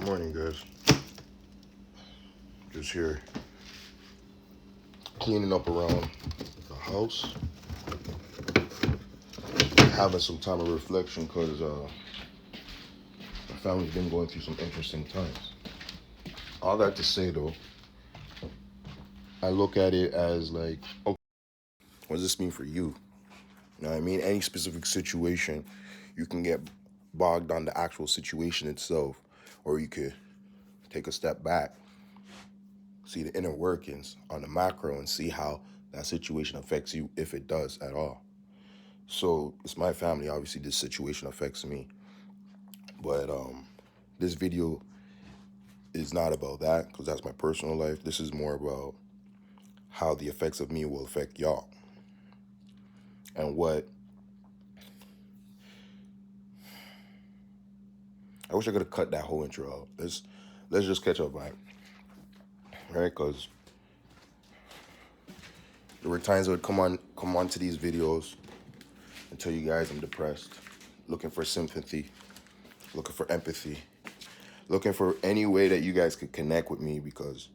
Morning, guys. Just here cleaning up around the house, having some time of reflection because my family's been going through some interesting times. All that to say, though, I look at it as like, okay, what does this mean for you? You know what I mean? Any specific situation, you can get bogged on the actual situation itself, or you could take a step back, see the inner workings on the macro, and see how that situation affects you, if it does at all. So it's my family. Obviously, this situation affects me, but this video is not about that because that's my personal life. This is more about how the effects of me will affect y'all, and what I wish I could have cut that whole intro out. Let's just catch up, right? Right? Because there were times I would come on to these videos and tell you guys I'm depressed, looking for sympathy, looking for empathy, looking for any way that you guys could connect with me, because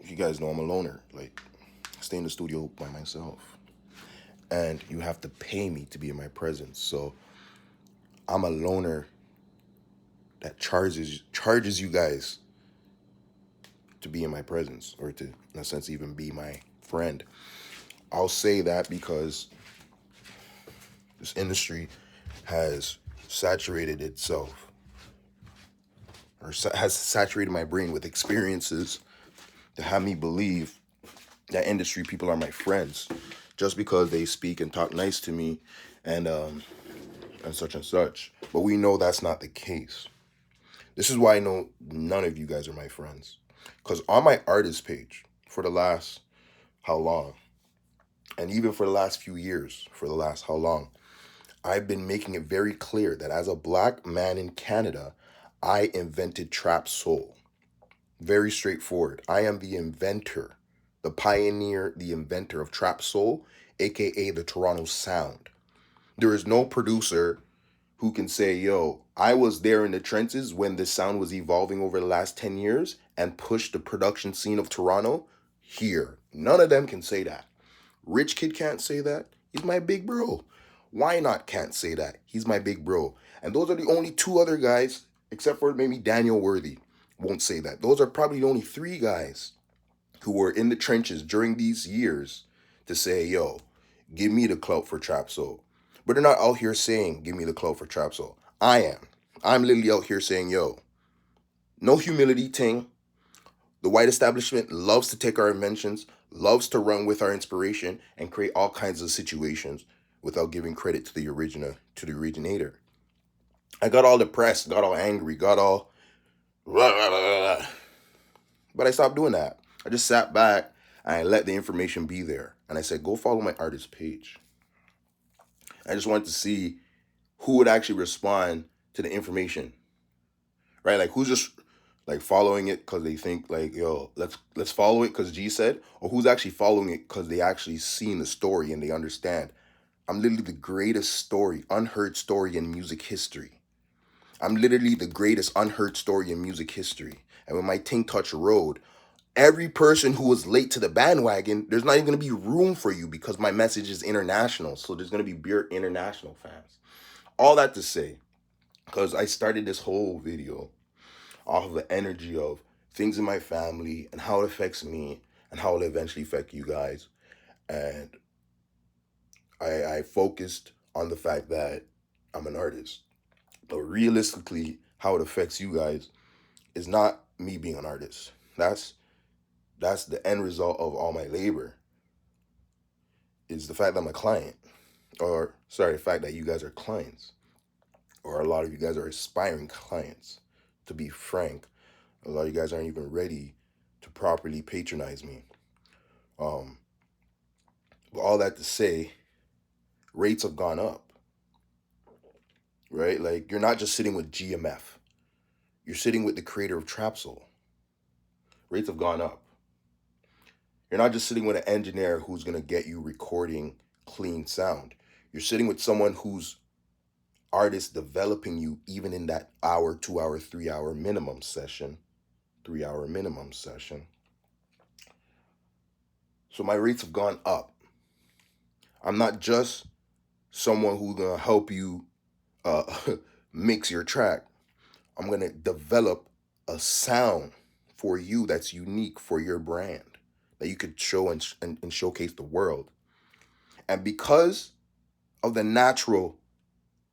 you guys know I'm a loner. Like, I stay in the studio by myself, and you have to pay me to be in my presence. So I'm a loner that charges you guys to be in my presence, or to, in a sense, even be my friend. I'll say that because this industry has saturated itself, or has saturated my brain with experiences to have me believe that industry people are my friends just because they speak and talk nice to me, and such and such. But we know that's not the case. This is why I know none of you guys are my friends. Because on my artist page, for the last how long, and even for the last few years, for the last how long, I've been making it very clear that as a black man in Canada, I invented TrapSoul. Very straightforward. I am the inventor, the pioneer, the inventor of TrapSoul, aka the Toronto sound. There is no producer who can say, yo, I was there in the trenches when this sound was evolving over the last 10 years and pushed the production scene of Toronto here. None of them can say that. Rich Kid can't say that. He's my big bro. Why Not can't say that. He's my big bro. And those are the only two other guys, except for maybe Daniel Worthy, won't say that. Those are probably the only three guys who were in the trenches during these years to say, yo, give me the clout for TrapSoul. But they're not out here saying, give me the clout for TrapSoul. I am. I'm literally out here saying, yo, no humility ting. The white establishment loves to take our inventions, loves to run with our inspiration, and create all kinds of situations without giving credit to the originator. I got all depressed, got all angry, got all blah, blah, blah, blah. But I stopped doing that. I just sat back and I let the information be there. And I said, go follow my artist page. I just wanted to see who would actually respond to the information, right? Like, who's just like following it because they think like, yo, let's follow it because G said, or who's actually following it because they actually seen the story and they understand. I'm literally the greatest story, unheard story in music history. I'm literally the greatest unheard story in music history. And when my ting touch road, every person who was late to the bandwagon, there's not even going to be room for you because my message is international. So there's going to be pure international fans. All that to say, because I started this whole video off of the energy of things in my family and how it affects me and how it'll eventually affect you guys. And I focused on the fact that I'm an artist. But realistically, how it affects you guys is not me being an artist. That's the end result of all my labor. Is the fact that I'm a client. Or sorry, the fact that you guys are clients. Or a lot of you guys are aspiring clients. To be frank, a lot of you guys aren't even ready to properly patronize me. But all that to say, rates have gone up, right? Like, you're not just sitting with GMF. You're sitting with the creator of TrapSoul. Rates have gone up. You're not just sitting with an engineer who's going to get you recording clean sound. You're sitting with someone who's artists developing you even in that hour, 2 hour, 3 hour minimum session. 3 hour minimum session. So my rates have gone up. I'm not just someone who's gonna help you uh, mix your track. I'm gonna develop a sound for you that's unique for your brand that you could show and showcase the world. And because of the natural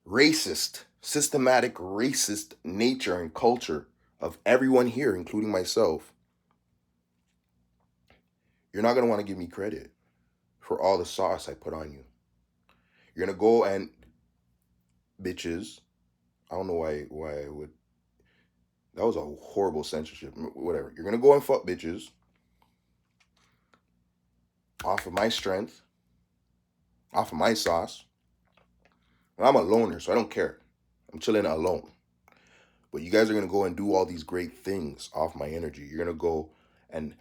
racist, systematic racist nature and culture of everyone here, including myself, you're not gonna want to give me credit for all the sauce I put on you. You're gonna go and bitches. I don't know why I would. That was a horrible censorship. Whatever. You're gonna go and fuck bitches off of my strength, off of my sauce. And I'm a loner, so I don't care. I'm chilling alone. But you guys are gonna go and do all these great things off my energy. You're gonna go and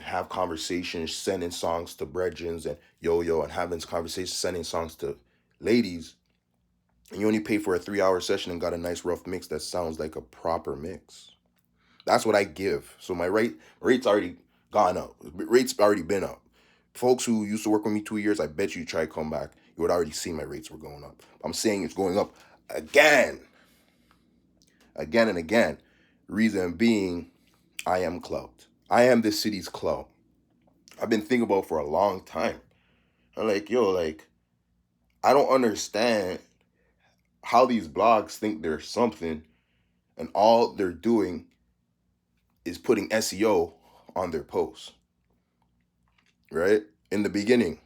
have conversations, sending songs to brethrens and yo and having conversations, sending songs to ladies. And you only pay for a 3 hour session and got a nice rough mix that sounds like a proper mix. That's what I give. So my rate's already gone up. Rate's already been up. Folks who used to work with me 2 years, I bet you try to come back, you would already see my rates were going up. I'm saying it's going up again. Again and again. Reason being, I am clout. I am this city's clout. I've been thinking about for a long time. I'm like, I don't understand how these blogs think they're something and all they're doing is putting SEO on their posts. Right? In the beginning,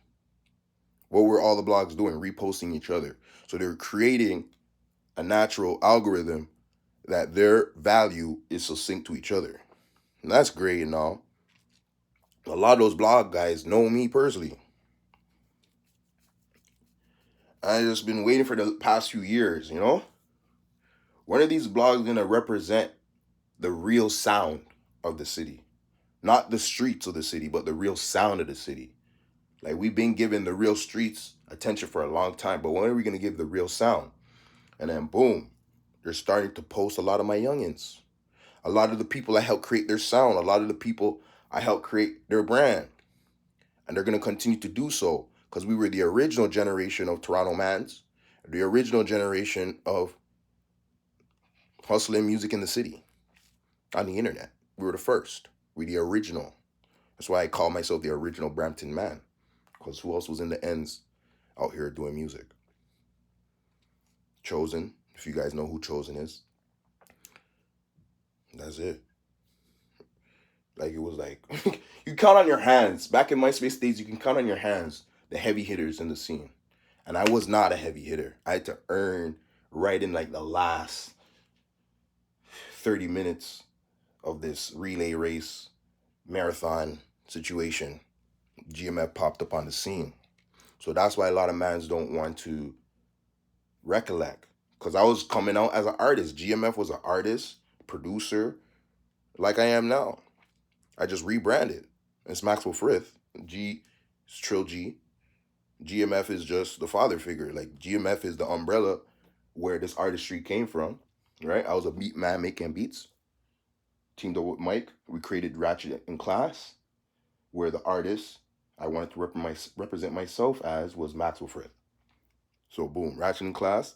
what were all the blogs doing? Reposting each other. So they were creating a natural algorithm that their value is succinct to each other. And that's great and all. A lot of those blog guys know me personally. I've just been waiting for the past few years, When are these blogs going to represent the real sound of the city? Not the streets of the city, but the real sound of the city. Like, we've been giving the real streets attention for a long time, but when are we going to give the real sound? And then, boom, they're starting to post a lot of my youngins. A lot of the people I helped create their sound. A lot of the people I helped create their brand. And they're going to continue to do so because we were the original generation of Toronto Mans, the original generation of hustling music in the city, on the internet. We were the first. We're the original. That's why I call myself the original Brampton man. Because who else was in the ends out here doing music? Chosen, if you guys know who Chosen is. That's it. Like, it was like, you count on your hands. Back in MySpace days, you can count on your hands the heavy hitters in the scene. And I was not a heavy hitter. I had to earn right in like the last 30 minutes of this relay race marathon situation. GMF popped up on the scene. So that's why a lot of mans don't want to recollect. Because I was coming out as an artist. GMF was an artist, producer, like I am now. I just rebranded. It's Maxwell Frith. G is Trill G. GMF is just the father figure. Like, GMF is the umbrella where this artistry came from, right? I was a beat man making beats. Teamed up with Mike. We created Ratchet in Class, where the artist I wanted to represent myself as was Maxwell Frith. So, boom, Ratchet in Class.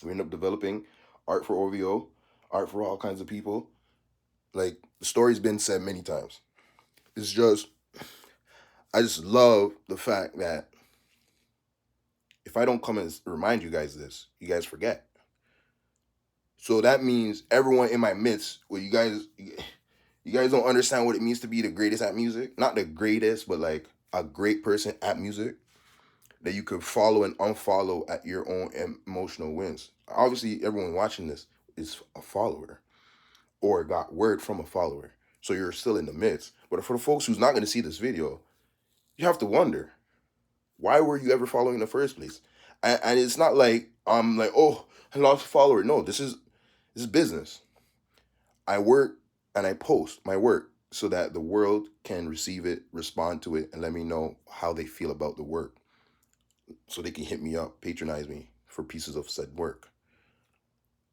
We ended up developing art for OVO, art for all kinds of people. Like, the story's been said many times. It's just, I just love the fact that if I don't come and remind you guys this, you guys forget. So that means everyone in my midst, well, you guys don't understand what it means to be the greatest at music. Not the greatest, but like a great person at music that you could follow and unfollow at your own emotional wins. Obviously, everyone watching this is a follower or got word from a follower. So you're still in the midst. But for the folks who's not going to see this video, you have to wonder, why were you ever following in the first place? And it's not like I'm like, oh, I lost a follower. No, this is business. I work and I post my work so that the world can receive it, respond to it, and let me know how they feel about the work. So they can hit me up, patronize me for pieces of said work.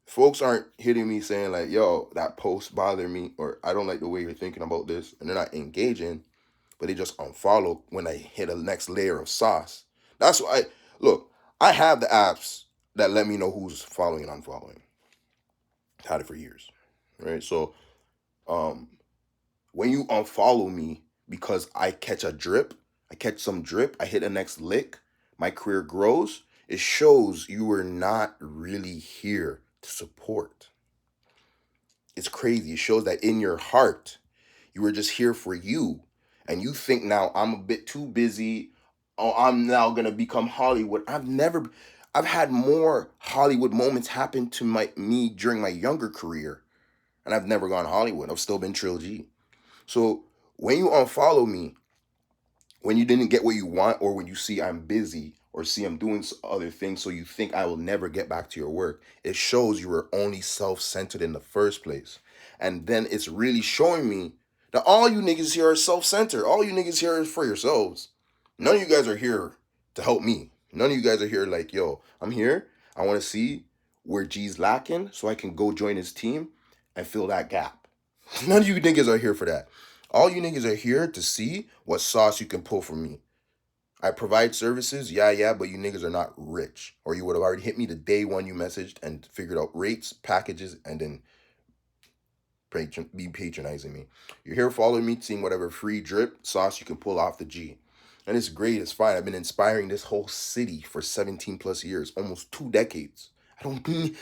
Folks aren't hitting me saying like, yo, that post bothered me, or I don't like the way you're thinking about this, and they're not engaging, but they just unfollow when I hit a next layer of sauce. That's why look, I have the apps that let me know who's following and unfollowing. Had it for years. Right? So um when you unfollow me because I catch a drip, I catch some drip, I hit a next lick, my career grows, it shows you were not really here to support. It's crazy. It shows that in your heart, you were just here for you. And you think now I'm a bit too busy. Oh, I'm now gonna become Hollywood. I've had more Hollywood moments happen to me during my younger career. And I've never gone Hollywood. I've still been Trill G. So when you unfollow me, when you didn't get what you want, or when you see I'm busy, or see I'm doing other things, so you think I will never get back to your work, it shows you were only self-centered in the first place. And then it's really showing me that all you niggas here are self-centered. All you niggas here is for yourselves. None of you guys are here to help me. None of you guys are here like, yo, I'm here, I want to see where G's lacking so I can go join his team and fill that gap. None of you niggas are here for that. All you niggas are here to see what sauce you can pull from me. I provide services, yeah, but you niggas are not rich. Or you would have already hit me the day one you messaged and figured out rates, packages, and then be patronizing me. You're here following me, seeing whatever free drip sauce you can pull off the G. And it's great, it's fine. I've been inspiring this whole city for 17 plus years, almost 2 decades. I don't mean,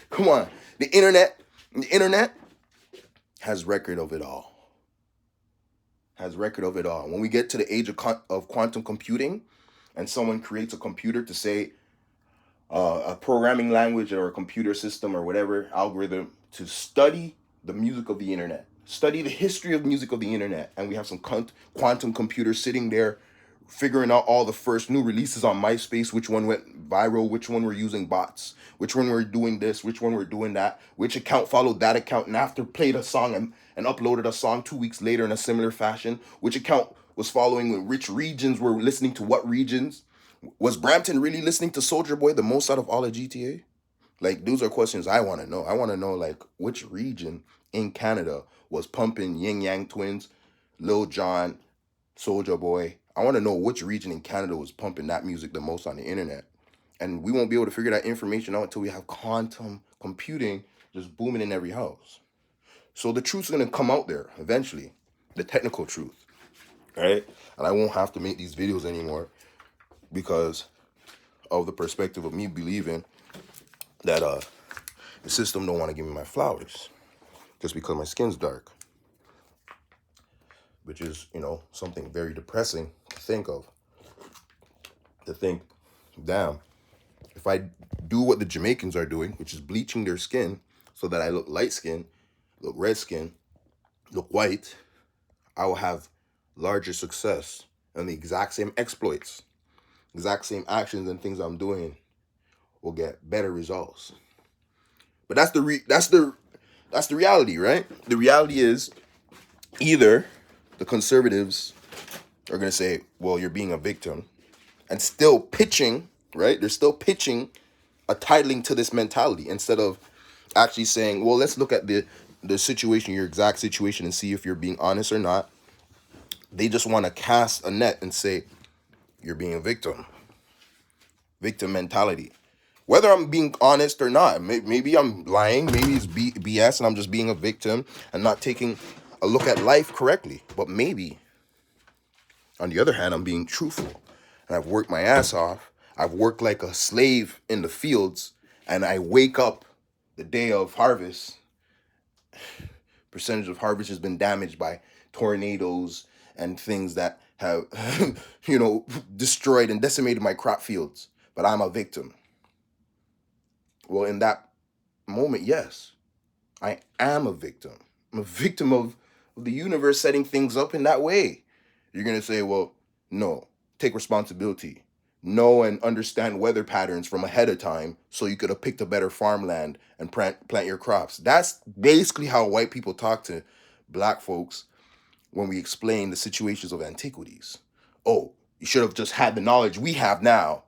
come on. The internet has record of it all. Has record of it all. When we get to the age of quantum computing, and someone creates a computer to say a programming language or a computer system or whatever algorithm to study the music of the internet, study the history of music of the internet, and we have some quantum computers sitting there figuring out all the first new releases on MySpace, which one went viral, which one were using bots, which one were doing this, which one were doing that, which account followed that account and after played a song and uploaded a song 2 weeks later in a similar fashion, which account was following which regions were listening to what regions. Was Brampton really listening to Soldier Boy the most out of all of GTA? Like, those are questions I want to know. I want to know, like, which region in Canada was pumping Yin Yang Twins, Lil Jon, Soldier Boy. I want to know which region in Canada was pumping that music the most on the internet. And we won't be able to figure that information out until we have quantum computing just booming in every house. So the truth's going to come out there eventually, the technical truth, right? And I won't have to make these videos anymore because of the perspective of me believing that the system don't want to give me my flowers just because my skin's dark, which is, something very depressing to think of. To think, damn, if I do what the Jamaicans are doing, which is bleaching their skin so that I look light skin, look red skin, look white, I will have larger success and the exact same exploits, exact same actions and things I'm doing will get better results. But that's the reality, right? The reality is either the conservatives are going to say, well, you're being a victim, and still pitching, right? They're still pitching a titling to this mentality instead of actually saying, well, let's look at the situation, your exact situation, and see if you're being honest or not. They just want to cast a net and say, you're being a victim. Victim mentality. Whether I'm being honest or not, maybe I'm lying, maybe it's BS and I'm just being a victim and not taking a look at life correctly. But maybe, on the other hand, I'm being truthful. And I've worked my ass off. I've worked like a slave in the fields. And I wake up the day of harvest. Percentage of harvest has been damaged by tornadoes and things that have, destroyed and decimated my crop fields. But I'm a victim. Well, in that moment, yes, I am a victim. I'm a victim of the universe setting things up in that way. You're going to say, well, no, take responsibility. Know and understand weather patterns from ahead of time so you could have picked a better farmland and plant your crops. That's basically how white people talk to black folks when we explain the situations of antiquities. Oh, you should have just had the knowledge we have now.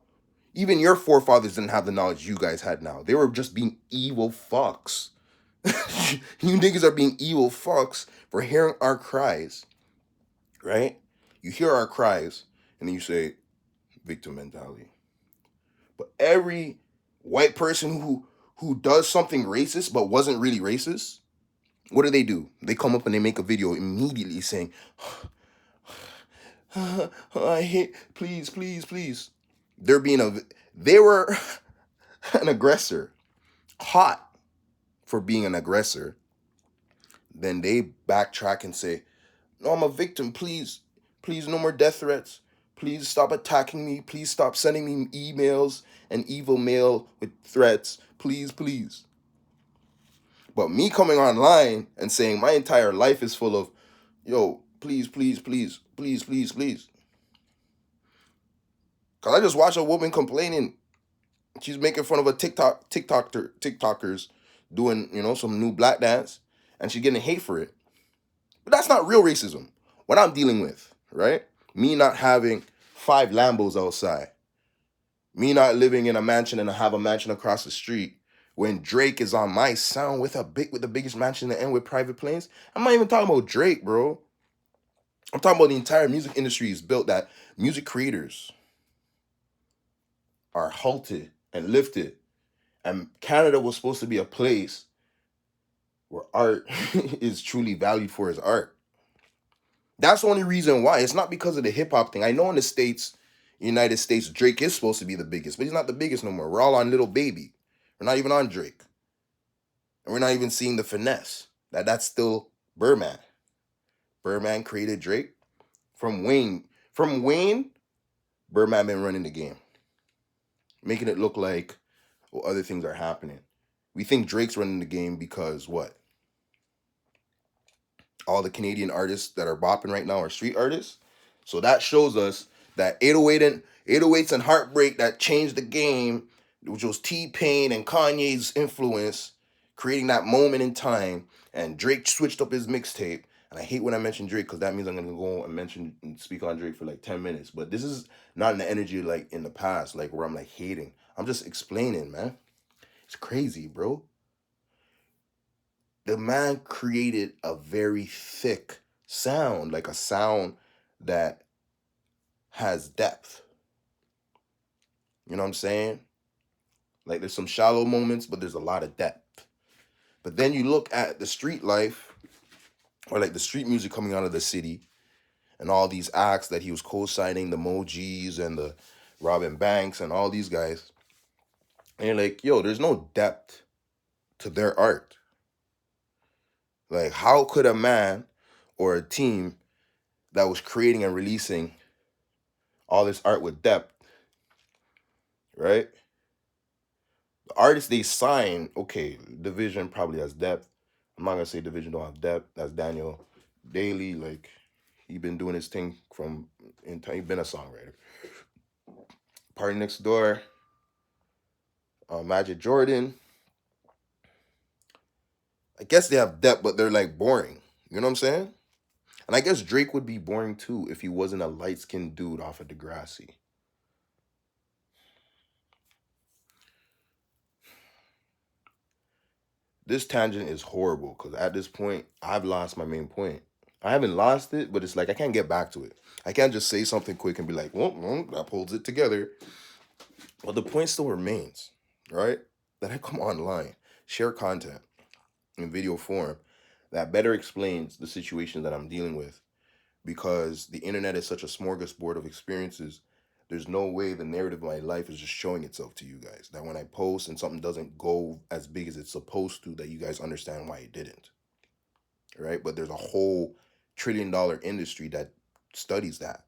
Even your forefathers didn't have the knowledge you guys had now. They were just being evil fucks. You niggas are being evil fucks for hearing our cries, right? You hear our cries, and then you say, victim mentality. But every white person who does something racist but wasn't really racist, what do? They come up and they make a video immediately saying, I hate, please, please, please. They were an aggressor, caught for being an aggressor. Then they backtrack and say, no, I'm a victim, please, please, no more death threats. Please stop attacking me. Please stop sending me emails and evil mail with threats. Please, please. But me coming online and saying my entire life is full of, yo, please, please, please, please, please, please. Cause I just watched a woman complaining. She's making fun of a TikTokers doing, some new black dance, and she's getting hate for it. But that's not real racism. What I'm dealing with, right? Me not having 5 Lambos outside. Me not living in a mansion and I have a mansion across the street. When Drake is on my sound with the biggest mansion and with private planes. I'm not even talking about Drake, bro. I'm talking about the entire music industry is built that music creators are halted and lifted. And Canada was supposed to be a place where art is truly valued for its art. That's the only reason why. It's not because of the hip hop thing. I know in the States, United States, Drake is supposed to be the biggest, but he's not the biggest no more. We're all on Little Baby. We're not even on Drake. And we're not even seeing the finesse. That's still Birdman. Birdman created Drake. From Wayne, Birdman been running the game. Making it look like other things are happening. We think Drake's running the game because what? All the Canadian artists that are bopping right now are street artists. So that shows us that 808s and Heartbreak that changed the game, which was T-Pain and Kanye's influence, creating that moment in time. And Drake switched up his mixtape. And I hate when I mention Drake because that means I'm gonna go and speak on Drake for like 10 minutes. But this is not an energy like in the past, like where I'm like hating. I'm just explaining, man. It's crazy, bro. The man created a very thick sound, like a sound that has depth. You know what I'm saying? Like there's some shallow moments, but there's a lot of depth. But then you look at the street life, or like the street music coming out of the city, and all these acts that he was co-signing, the Mojis and the Robin Banks and all these guys. And you're like, yo, there's no depth to their art. Like, how could a man or a team that was creating and releasing all this art with depth, right? The artists they sign, okay, Division probably has depth. I'm not gonna say Division don't have depth. That's Daniel Daly. Like, he been doing his thing he been a songwriter. Party Next Door, Magic Jordan. I guess they have depth, but they're like boring. You know what I'm saying? And I guess Drake would be boring too if he wasn't a light-skinned dude off of Degrassi. This tangent is horrible because at this point, I've lost my main point. I haven't lost it, but it's like I can't get back to it. I can't just say something quick and be like, well, that holds it together. But the point still remains, right? That I come online, share content in video form that better explains the situation that I'm dealing with. Because the internet is such a smorgasbord of experiences, there's no way the narrative of my life is just showing itself to you guys. That when I post and something doesn't go as big as it's supposed to, that you guys understand why it didn't. Right? But there's a whole $1 trillion industry that studies that.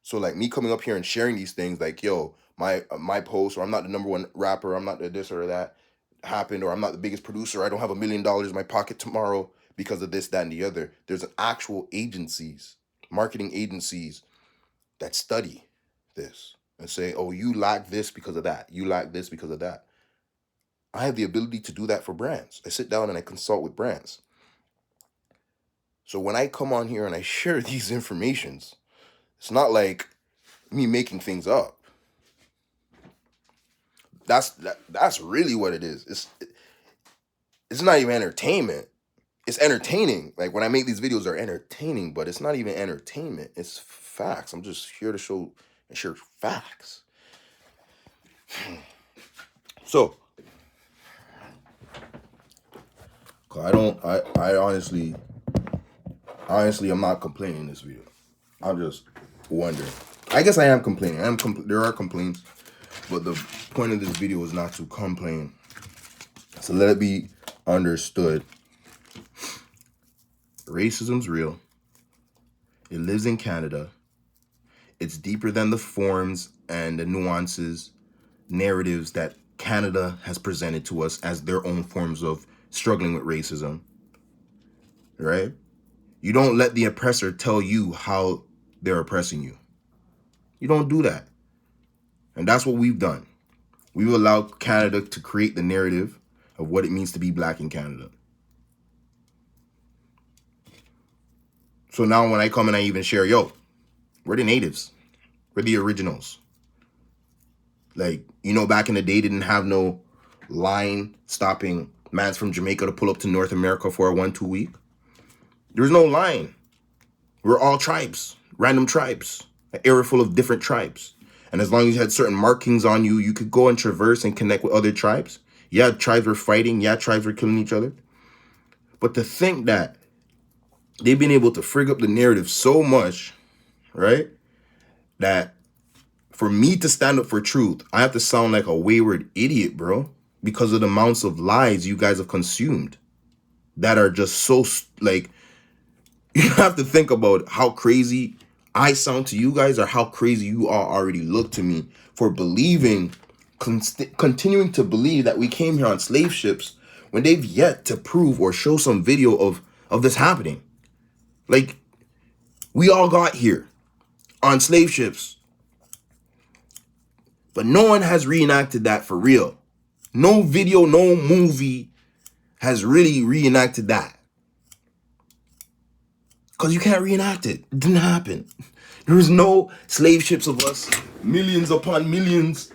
So like me coming up here and sharing these things like, yo, my post, or I'm not the number one rapper, I'm not the this or that happened, or I'm not the biggest producer, I don't have $1 million in my pocket tomorrow because of this, that, and the other. There's actual agencies, marketing agencies that study this and say, oh, you lack this because of that. You lack this because of that. I have the ability to do that for brands. I sit down and I consult with brands. So when I come on here and I share these informations, it's not like me making things up. That's really what it is. It's not even entertainment. It's entertaining. Like when I make these videos, they're entertaining, but it's not even entertainment. It's facts. I'm just here to show and share facts. So, I honestly, I'm not complaining in this video. I'm just wondering. I guess I am complaining. There are complaints, but the point of this video is not to complain. So let it be understood. Racism's real. It lives in Canada. It's deeper than the forms and the nuances, narratives that Canada has presented to us as their own forms of struggling with racism, right? You don't let the oppressor tell you how they're oppressing you. You don't do that. And that's what we've done. We've allowed Canada to create the narrative of what it means to be black in Canada. So now when I come and I even share, yo, we're the natives. We're the originals. Like, you know, back in the day, didn't have no line stopping mans from Jamaica to pull up to North America for a 1-2 week. There was no line. We're all tribes, random tribes, an area full of different tribes. And as long as you had certain markings on you, you could go and traverse and connect with other tribes. Yeah, tribes were fighting. Yeah, tribes were killing each other. But to think that they've been able to frig up the narrative so much, right, that for me to stand up for truth, I have to sound like a wayward idiot, bro, because of the amounts of lies you guys have consumed that are just so, like, you have to think about how crazy I sound to you guys or how crazy you all already look to me for believing, continuing to believe that we came here on slave ships when they've yet to prove or show some video of this happening. Like, we all got here on slave ships, but no one has reenacted that for real. No video, no movie has really reenacted that. Because you can't reenact it. It didn't happen. There was no slave ships of us, millions upon millions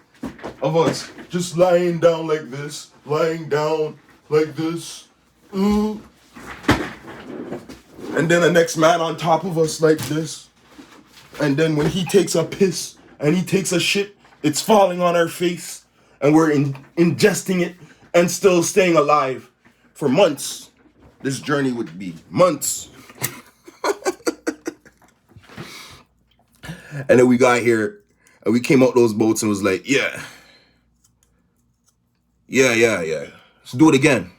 of us, just lying down like this, lying down like this. And then the next man on top of us like this. And then when he takes a piss and he takes a shit, it's falling on our face. And we're ingesting it and still staying alive for months. This journey would be months. And then we got here and we came out those boats and was like, yeah. Let's do it again.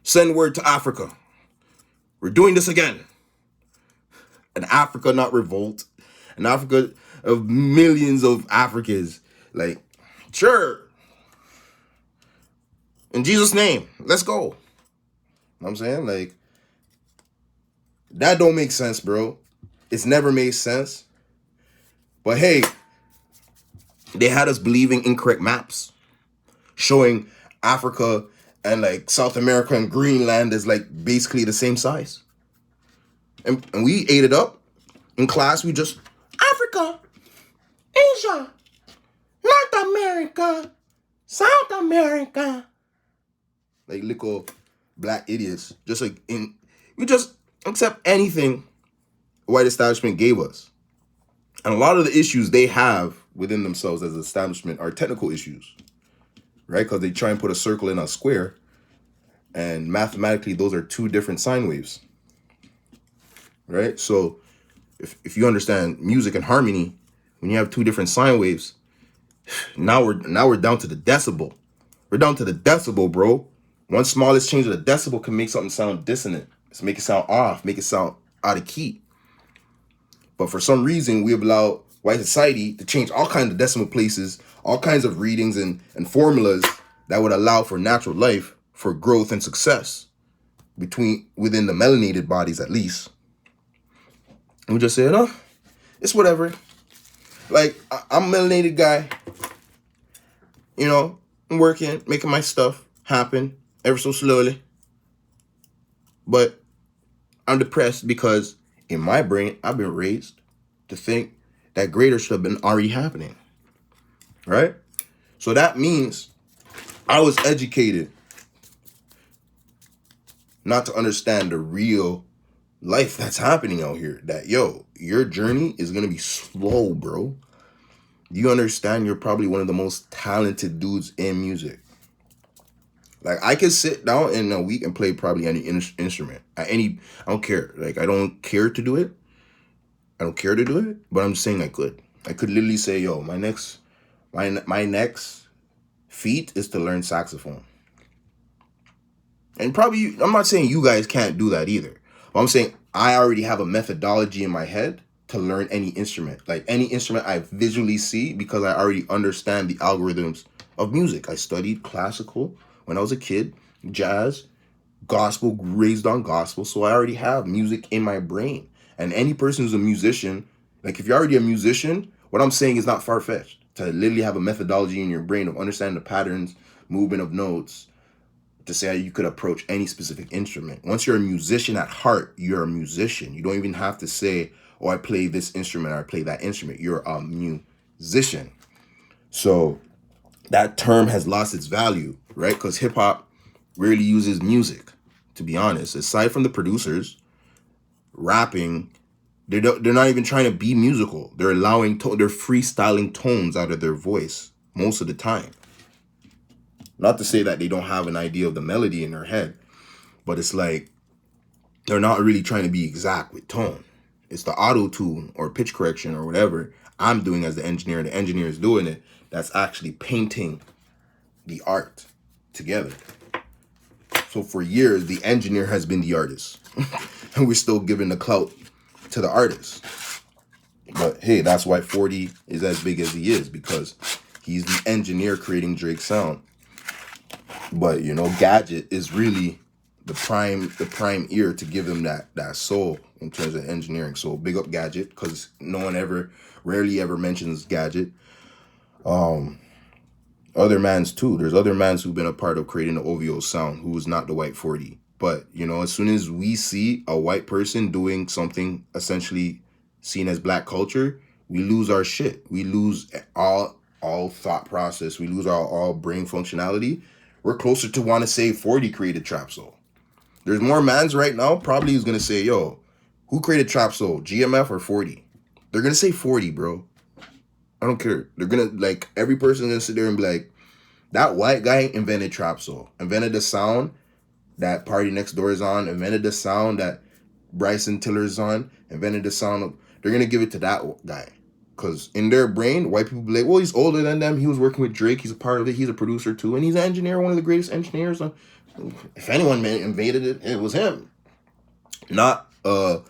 Send word to Africa. We're doing this again. An Africa, not revolt. An Africa of millions of Africans. Like, sure. In Jesus' name, let's go. You know what I'm saying? Like, that don't make sense, bro. It's never made sense. But hey, they had us believing incorrect maps, showing Africa and like South America and Greenland as like basically the same size. And we ate it up. In class, we just, Africa, Asia, North America, South America. Like little black idiots. Just like we just accept anything the white establishment gave us. And a lot of the issues they have within themselves as an establishment are technical issues, right? Because they try and put a circle in a square, and mathematically, those are two different sine waves, right? So if you understand music and harmony, when you have two different sine waves, now we're down to the decibel. We're down to the decibel, bro. One smallest change of the decibel can make something sound dissonant. It's make it sound off, make it sound out of key. But for some reason, we have allowed white society to change all kinds of decimal places, all kinds of readings and formulas that would allow for natural life, for growth and success within the melanated bodies, at least. And we just said, oh, it's whatever. Like, I'm a melanated guy. You know, I'm working, making my stuff happen ever so slowly. But I'm depressed because in my brain, I've been raised to think that greater should have been already happening, right? So that means I was educated not to understand the real life that's happening out here. That, yo, your journey is going to be slow, bro. You understand you're probably one of the most talented dudes in music. Like, I could sit down in a week and play probably any instrument. I don't care. Like, I don't care to do it. I don't care to do it, but I'm just saying I could. I could literally say, yo, my next feat is to learn saxophone. And probably, I'm not saying you guys can't do that either. But I'm saying I already have a methodology in my head to learn any instrument. Like, any instrument I visually see, because I already understand the algorithms of music. I studied classical when I was a kid, jazz, gospel, raised on gospel. So I already have music in my brain. And any person who's a musician, like, if you're already a musician, what I'm saying is not far-fetched. To literally have a methodology in your brain of understanding the patterns, movement of notes, to say how you could approach any specific instrument. Once you're a musician at heart, you're a musician. You don't even have to say, oh, I play this instrument or I play that instrument. You're a musician. So that term has lost its value, right? Because hip hop rarely uses music, to be honest. Aside from the producers rapping, they're not even trying to be musical. They're allowing they're freestyling tones out of their voice most of the time. Not to say that they don't have an idea of the melody in their head, but it's like they're not really trying to be exact with tone. It's the auto tune or pitch correction or whatever I'm doing as the engineer, and the engineer is doing it, that's actually painting the art together. So for years, the engineer has been the artist. And we're still giving the clout to the artist. But hey, that's why 40 is as big as he is, because he's the engineer creating Drake's sound. But, you know, Gadget is really the prime ear to give him that soul in terms of engineering. So big up Gadget, because no one rarely ever mentions Gadget. Other mans too. There's other mans who've been a part of creating the OVO sound who is not the white 40. But, you know, as soon as we see a white person doing something essentially seen as black culture, we lose our shit. We lose all thought process. We lose all brain functionality. We're closer to want to say 40 created TrapSoul. There's more mans right now probably who's going to say, yo, who created TrapSoul, GMF or 40? They're going to say 40, bro. I don't care. They're going to, like, every person's going to sit there and be like, that white guy invented TrapSoul, invented the sound that Party Next Door is on, invented the sound that Bryson Tiller's on, invented the sound of, they're going to give it to that guy. Because in their brain, white people be like, well, he's older than them. He was working with Drake. He's a part of it. He's a producer too. And he's an engineer, one of the greatest engineers. If anyone invaded it, it was him. Not a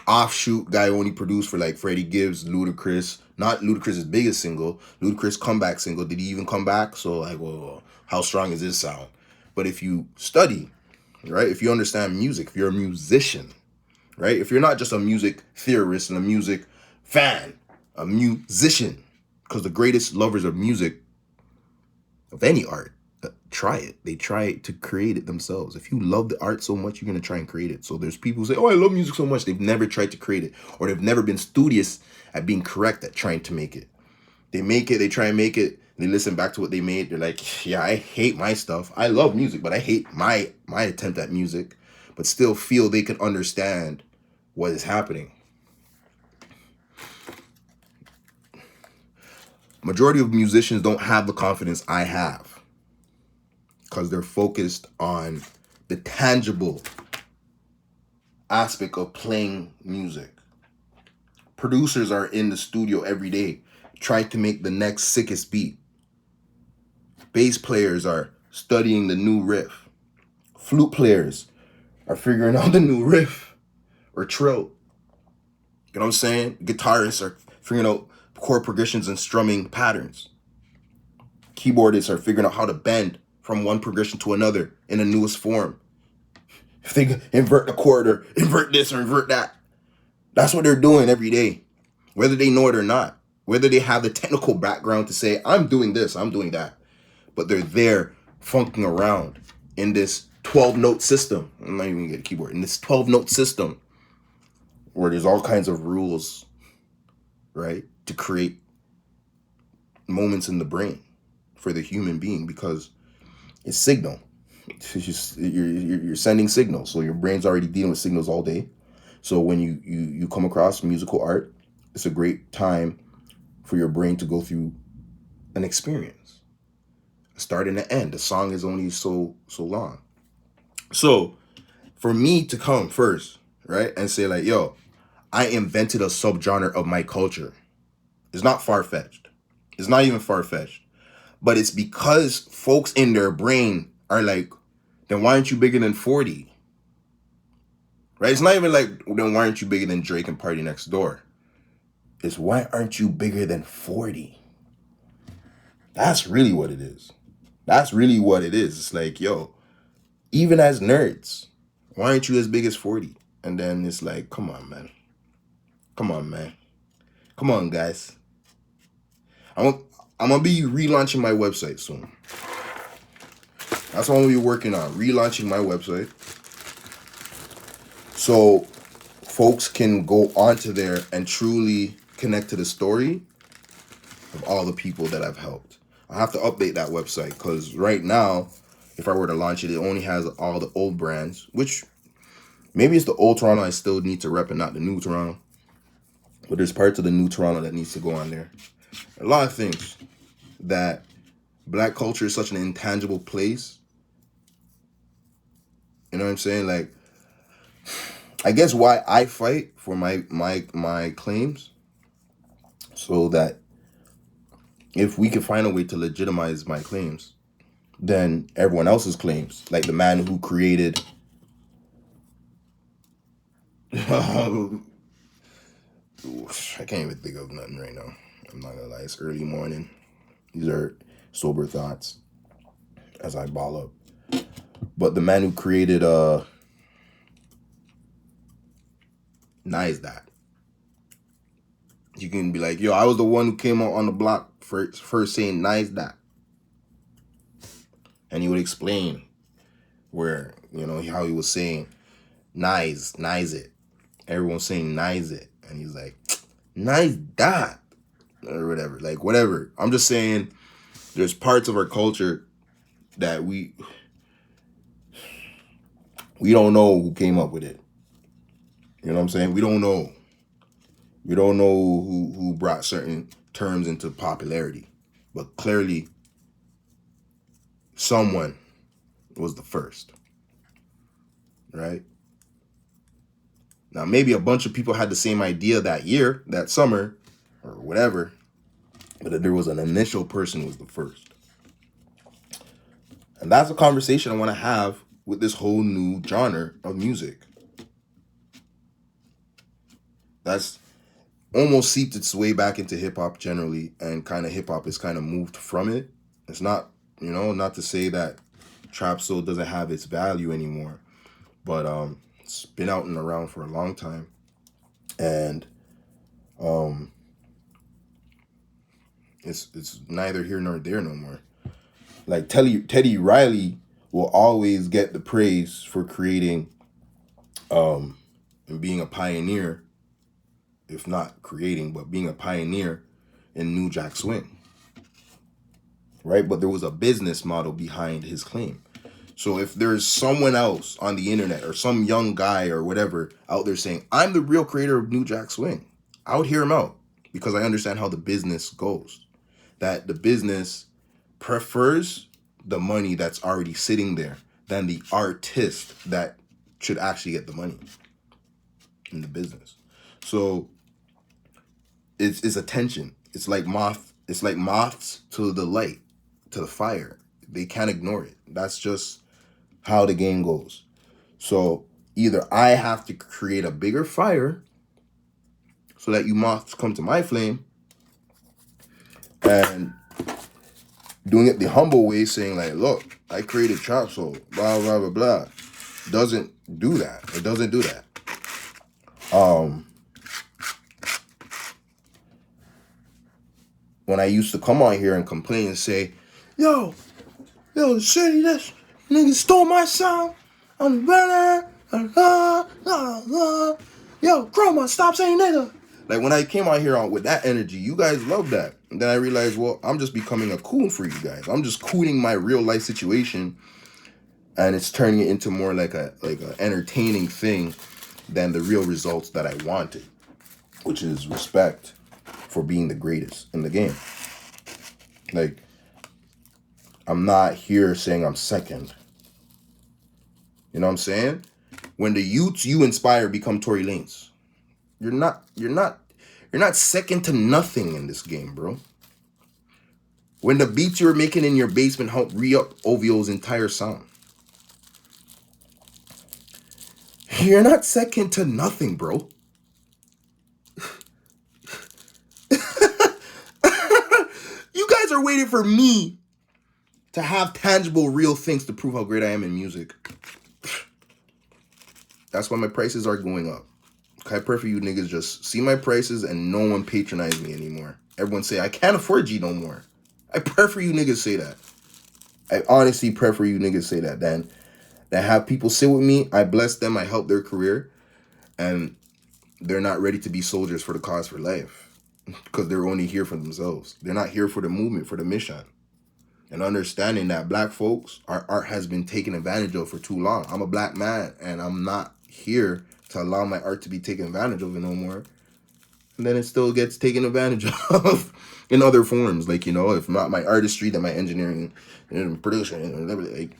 offshoot guy only produced for like Freddie Gibbs, Ludacris. Not Ludacris's biggest single. Ludacris' comeback single. Did he even come back? So like, well, how strong is his sound? But if you study, right? If you understand music, if you're a musician, right? If you're not just a music theorist and a music fan, a musician, because the greatest lovers of music, of any art, try it. They try to create it themselves. If you love the art so much, you're going to try and create it. So there's people who say, oh, I love music so much. They've never tried to create it, or they've never been studious at being correct at trying to make it. They make it, they try and make it, they listen back to what they made. They're like, yeah, I hate my stuff. I love music, but I hate my attempt at music, but still feel they can understand what is happening. Majority of musicians don't have the confidence I have, because they're focused on the tangible aspect of playing music. Producers are in the studio every day trying to make the next sickest beat. Bass players are studying the new riff. Flute players are figuring out the new riff or trill. You know what I'm saying? Guitarists are figuring out chord progressions and strumming patterns. Keyboardists are figuring out how to bend from one progression to another in the newest form. If they invert the chord or invert this or invert that, that's what they're doing every day, whether they know it or not, whether they have the technical background to say, I'm doing this, I'm doing that. But they're there funking around in this 12-note system. I'm not even going to get a keyboard. In this 12-note system where there's all kinds of rules, right, to create moments in the brain for the human being. Because It's signal. It's just, you're sending signals. So your brain's already dealing with signals all day. So when you come across musical art, it's a great time for your brain to go through an experience. A start and an end. The song is only so long. So for me to come first, right, and say like, yo, I invented a subgenre of my culture. It's not far-fetched. It's not even far-fetched. But it's because folks in their brain are like, then why aren't you bigger than 40? Right? It's not even like, then why aren't you bigger than Drake and Party Next Door? It's why aren't you bigger than 40? That's really what it is. That's really what it is. It's like, yo, even as nerds, why aren't you as big as 40? And then it's like, come on, man. Come on, man. Come on, guys. I'm going to be relaunching my website soon. That's what I'm going to be working on. Relaunching my website. So folks can go onto there and truly connect to the story of all the people that I've helped. I have to update that website because right now, if I were to launch it, it only has all the old brands, which maybe it's the old Toronto I still need to rep and not the new Toronto. But there's parts of the new Toronto that needs to go on there. A lot of things that Black culture is such an intangible place. You know what I'm saying? Like, I guess why I fight for my claims, so that if we can find a way to legitimize my claims, then everyone else's claims, like the man who created I can't even think of nothing right now. I'm not gonna lie, it's early morning. These are sober thoughts as I ball up. But the man who created NISDAQ, you can be like, yo, I was the one who came out on the block first saying NISDAQ. And he would explain where, you know, how he was saying nice it. Everyone's saying nice it. And he's like, NISDAQ. Or whatever. Like, whatever. I'm just saying there's parts of our culture that we don't know who came up with it. You know what I'm saying? We don't know. We don't know who brought certain terms into popularity. But clearly, someone was the first. Right? Now, maybe a bunch of people had the same idea that year, that summer, or whatever. But there was an initial person who was the first. And that's a conversation I want to have with this whole new genre of music. That's almost seeped its way back into hip-hop generally, and kind of hip-hop has kind of moved from it. It's not, you know, not to say that TrapSoul doesn't have its value anymore, but it's been out and around for a long time. And it's neither here nor there no more. Like Teddy Riley will always get the praise for creating and being a pioneer, if not creating, but being a pioneer in New Jack Swing. Right? But there was a business model behind his claim. So if there's someone else on the internet or some young guy or whatever out there saying, I'm the real creator of New Jack Swing, I would hear him out, because I understand how the business goes. That the business prefers the money that's already sitting there than the artist that should actually get the money in the business. So it's a tension. It's like moths to the light, to the fire. They can't ignore it. That's just how the game goes. So either I have to create a bigger fire so that you moths come to my flame, and doing it the humble way, saying like, look, I created TrapSoul, blah, blah, blah, blah. Doesn't do that. It doesn't do that. When I used to come on here and complain and say, yo, the city, this nigga stole my sound. Yo, Chroma, stop saying nigga. Like when I came out here with that energy, you guys love that. And then I realized, well, I'm just becoming a coon for you guys. I'm just cooning my real life situation, and it's turning it into more like a entertaining thing than the real results that I wanted, which is respect for being the greatest in the game. Like, I'm not here saying I'm second. You know what I'm saying? When the youths you inspire become Tory Lanez, you're not second to nothing in this game, bro. When the beats you're making in your basement help re-up OVO's entire sound, you're not second to nothing, bro. You guys are waiting for me to have tangible, real things to prove how great I am in music. That's why my prices are going up. I prefer you niggas just see my prices and no one patronize me anymore. Everyone say, I can't afford G no more. I prefer you niggas say that. I honestly prefer you niggas say that than have people sit with me. I bless them. I help their career. And they're not ready to be soldiers for the cause for life. Because they're only here for themselves. They're not here for the movement, for the mission. And understanding that black folks, our art has been taken advantage of for too long. I'm a black man and I'm not here to allow my art to be taken advantage of no more. And then it still gets taken advantage of in other forms. Like, you know, if not my artistry, then my engineering and production and everything. Like,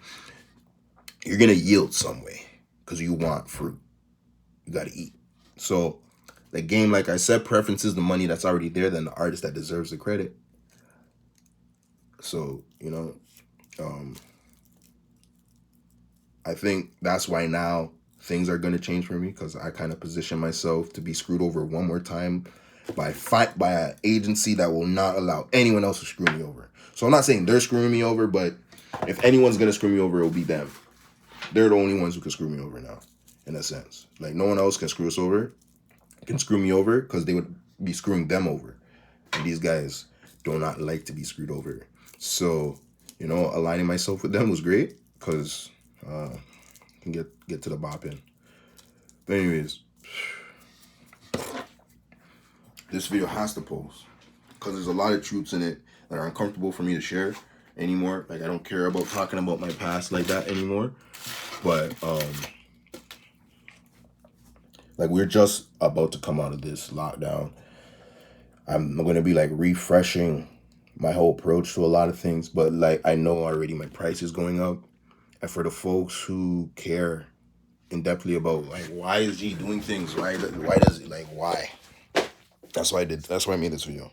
you're going to yield some way because you want fruit. You got to eat. So the game, like I said, preferences the money that's already there than the artist that deserves the credit. So, you know, I think that's why now things are going to change for me, because I kind of position myself to be screwed over one more time by an agency that will not allow anyone else to screw me over. So I'm not saying they're screwing me over, but if anyone's going to screw me over, it'll be them. They're the only ones who can screw me over now, in a sense. Like, no one else can screw me over, because they would be screwing them over. And these guys do not like to be screwed over. So, you know, aligning myself with them was great, because I can get to the bopping. But anyways, this video has to post, because there's a lot of truths in it that are uncomfortable for me to share anymore. Like, I don't care about talking about my past like that anymore. But like, we're just about to come out of this lockdown. I'm going to be like refreshing my whole approach to a lot of things. But like, I know already my price is going up. And for the folks who care in depthly about, like, why is he doing things? Why does he, like, why? That's why I made this video.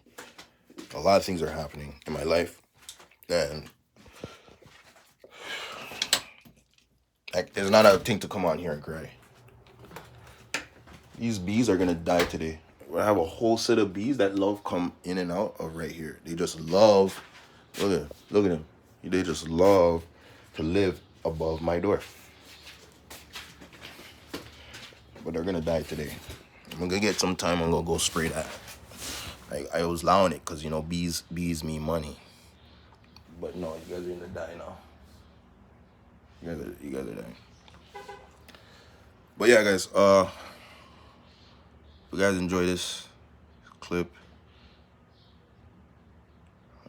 A lot of things are happening in my life, and like, it's not a thing to come on here and cry. These bees are gonna die today. I have a whole set of bees that love come in and out of right here. They just love, look at them. They just love to live above my door. But they're gonna die today. I'm gonna get some time. I'm gonna go spray that. I was allowing it because, you know, bees mean money. But no, you guys are gonna die now. You guys are dying. But yeah, guys. If you guys enjoy this clip,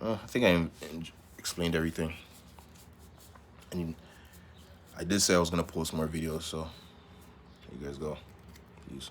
I think I explained everything. And I did say I was gonna post more videos, so there you guys go. Peace.